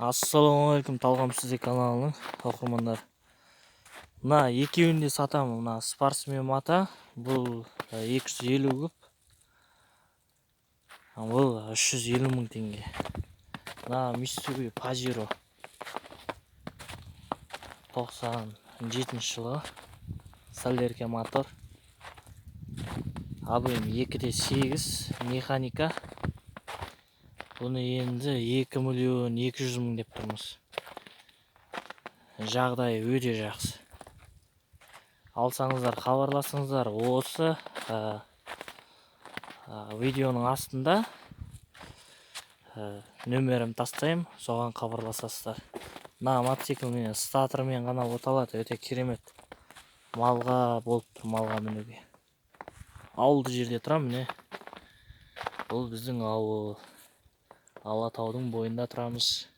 Ассалаумағалейкум, Талғамсыз каналының оқырмандар. Мына екеуін де сатамын. Мына спортсмен мата, бұл 250 куб, бұл 350 мың теңге. Мына Mitsubishi Pajero 97 жылы сәлдерке мотор. АБМ 2.8 механика. Бұны енді 2.200 мың деп тұрмыз. Жағдайы өте жақсы. Алсаңыздар, хабарласыңыздар. Осы видеоның астында нөмірім тастайым, соған хабарласасыздар. Мына мотоцикл мені статормен ғана оталады, өте керемет. Малға болып тұр, малға мінуге. Ауылды жерде тұрам, міне. Бұл біздің ауыл. Алатаудың бойында тұрамыз.